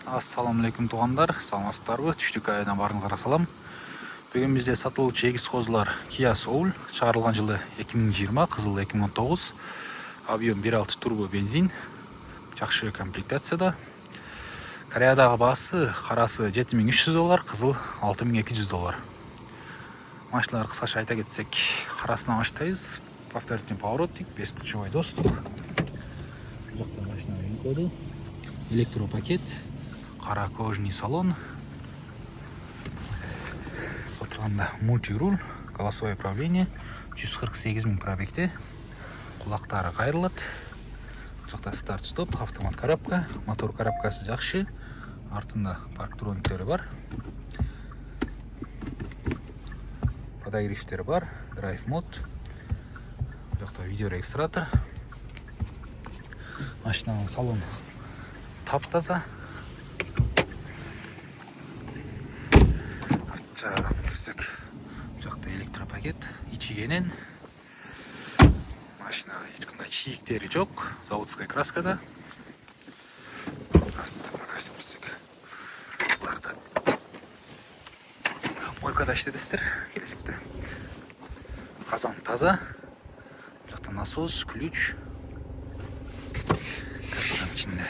Ассаламалейкум туғандар, саламатсыздарбы? Түштүк айынан барыңыздарга салам. Бүгүн бизде сатылуучу эгиз козулар Kia Soul, чыгарылган жылы 2020, кызыл 2019. Объем 1.6 турбо бензин, жакшы комплектацияда. Кореядагы баасы карасы $7300, кызыл $6200. Машиналар кыскача айта кетсек, карасынан баштайбыз. Повторительный поворотник, бесключевой доступ. Бул жакта машинанын коду, электропакет, кара кожаный салон. Отырганда мультируль, голосовое управление, 148 000 пробегте. Кулактары кайрылат. Бул жакта старт-стоп, автомат коробка, мотор коробкасы жакшы. Артында парктрониктери бар. Подогревтер бар, драйв мод. Бул жакта видеорегистратор. Машинанын салону таптаза. Артчадан кирсек, бул жакта электропакет, ичигенен. Машинага эч кандай чийиктери жок, заводской краскада. Буларды мойкада иштетесиздер келечекте. Казан таза. Бул жакта насос, ключ. Кабинаның ичинде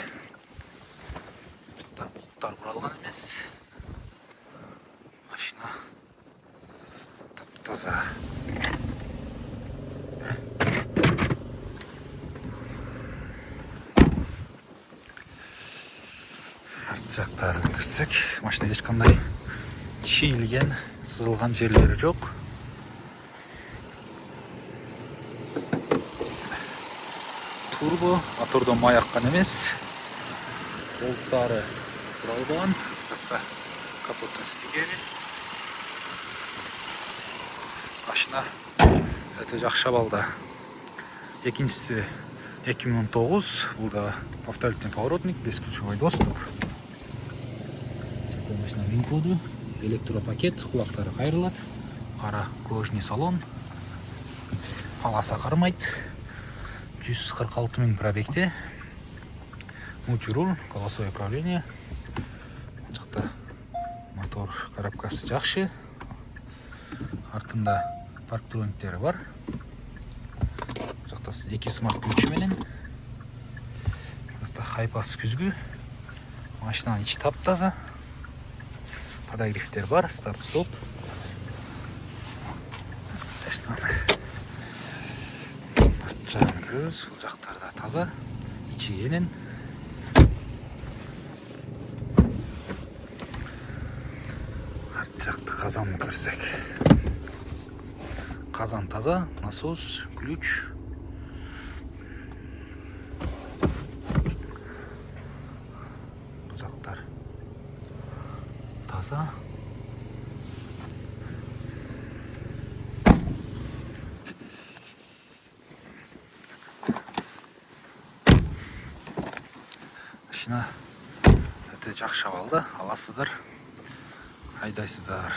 булуттар буралган эмес. Машина таптаза. Арт жактарын көрсөк, машина эч кандай чийилген, сызылган жерлери жок. Турбо, мотордон май аккан эмес. Болттары буралган. Жакта капоттун стикери. Машина өтө жакшы абалда. Экинчиси 2019, бул да повторительный поворотник, бесключевой доступ. Машинанын коду, электропакет, кулактары кайрылат, кара кожаный салон. Аласа кармайт. 146 000 пробегте. Мультируль, голосовое управление. Жакта мотор коробкасы жакшы. Артында парктрониктери бар. Жакта 2 смарт ключ менен. Жакта хайпас күзгү. Машинанын ичи таптаза. Подогревтер бар, старт-стоп. Бул жактарда таза, ичи кенен. Арт жакта казанды көрсөк. Казан таза, насос, ключ. Бул жактар таза. Машина өтө жакшы абалда, аласыздар, айдайсыздар.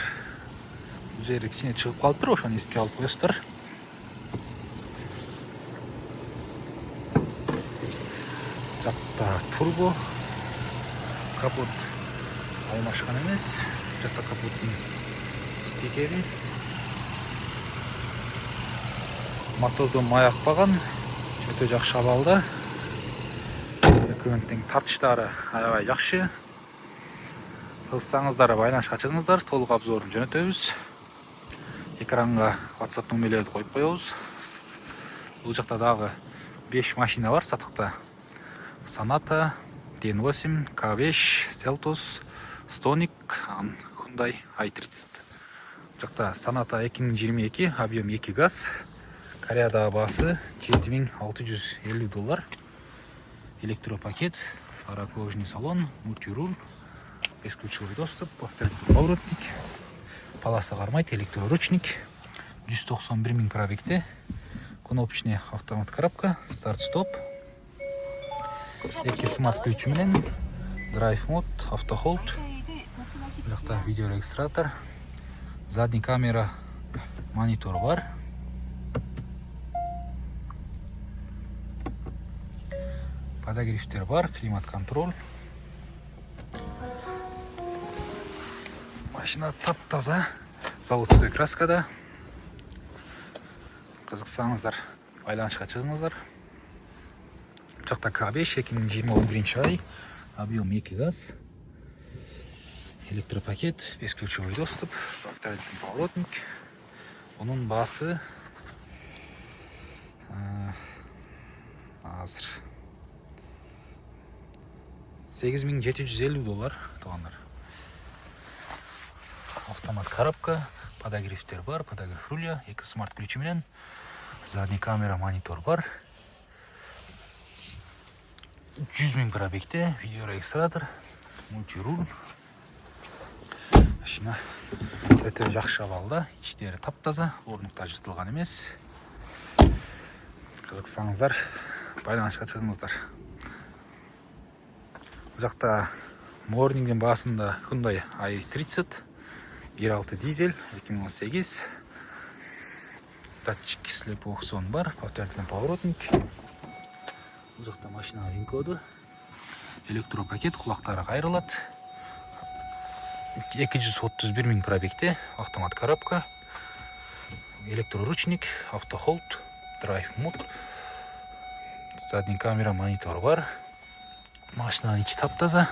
Бул жери кичине чыгып калыптыр, ошону эске алып коесуздар. Жакта турбо, капот алмашкан эмес. Жакта капоттун стикери. Мотордон май акпаган, өтө жакшы абалда. Өкмөттүн тартыштары аябай жакшы. Кылсаңыздар байланышка чыгыңыздар, толук обзорун жөнөтөбүз. Экранга WhatsApp нөмерлерди коюп коебуз. Бул жакта дагы 5 машина бар сатыкта. Sonata, DN8, K5, Seltos, Stonic, Hyundai i30. Бул жакта Sonata 2022, объем 2 газ. Кореядагы баасы $7650. Электропакет, кара кожаный салон, мультируль, бесключевой доступ, повторительный поворотник, полоса кармайт, электроручник, 191 000 пробегте, кнопочный автомат коробка, старт-стоп, 2 смарт ключ менен, драйв мод, автохолд, жакта видеорегистратор, задний камера, монитор бар. Подогревтер бар, климат-контроль. Машина тап-таза. Заводской краскада. Кызыксаңыздар, байланышка чыгыңыздар. Бу жакта К5 2021 ай. Объем 2 газ. Электропакет, бесключевой доступ, автомобильный поворотник. Onun баасы азыр $8750 тугандар. Автомат коробка, подогревтер бар, подогрев руля, 2 смарт ключи менен, задний камера, монитор бар. 100 000 пробегте, видеорегистратор, мультируль. Машина өтө жакшы абалда, ичтери таптаза, орнуктар жыртылган эмес. Кызыксаңыздар, байланышка чыгыңыздар. Бул жакта Morning'in баасында Hyundai i30, 1.6 дизель, 2018. Датчик слепых зон бар, повторительный поворотник. Бул жакта машина вин-коду, электропакет, кулактары кайрылат. 231 000 пробегте, автомат коробка, электроручник, автохолд, драйв мод, задний камера, монитор бар. Машина ичи таптаза,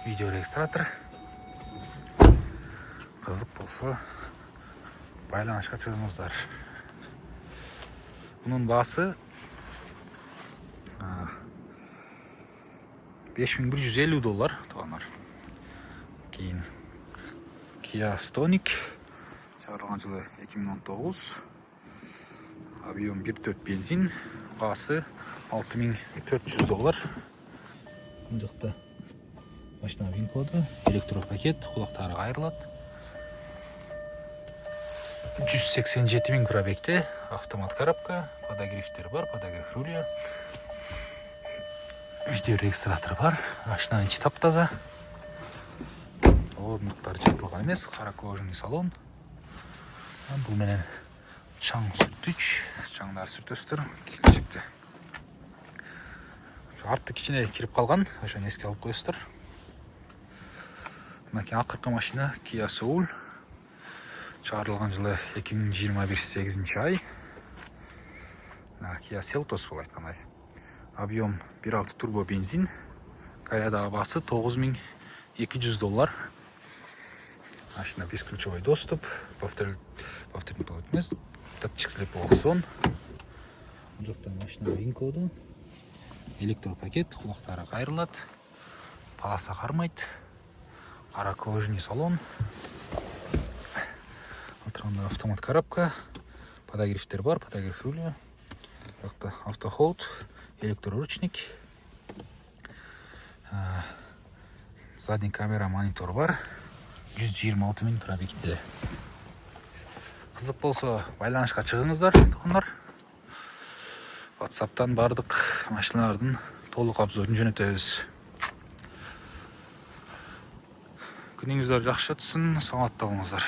видеорегистратор. Кызык болсо байланышка чыгыңыздар. Bunun баасы $5150 тугандар. Кейін Kia Stonic, чыгарылган жылы 2019, объем 1.4 бензин, баасы $6400. Бул жакта машина вин-коду, электропакет, кулактары кайрылат. 187 000 пробегте, автомат коробка, подогревтер бар, подогрев руля, видеорегистратор бар, машина ичи таптаза. Орнуктар жыртылган эмес, кара кожаный салон. Бул менен чаң сүртүч, чаңдар сүртөстөр келечекте. Арты кичине кирип калган, ошону эске алып коесуздар. Мынакей акыркы машина Kia Soul. Чыгарылган жылы 2021 8 ай. Kia Seltos болуп айткандай. Объем 1.6 турбо бензин. Каядагы баасы $9200. Машина бесключевой доступ, повторительный поворотник, датчик слепого зон. Бул жакта машина вин-коду, электропакет, кулактары кайрылат, полоса кармайт, кара кожаный салон. Отырганда автомат коробка, подогревтер бар, подогрев руля. Бул жакта автохолд, электроручник, задний камера, монитор бар. 126 000 пробегте. Кызык болсо байланышка чыгыңыздар, тугандар. WhatsApp'tan бардык машиналардын толук обзорун жөнөтөбүз. Күнүңүздөр жакшы өтсүн, саламатта болуңуздар.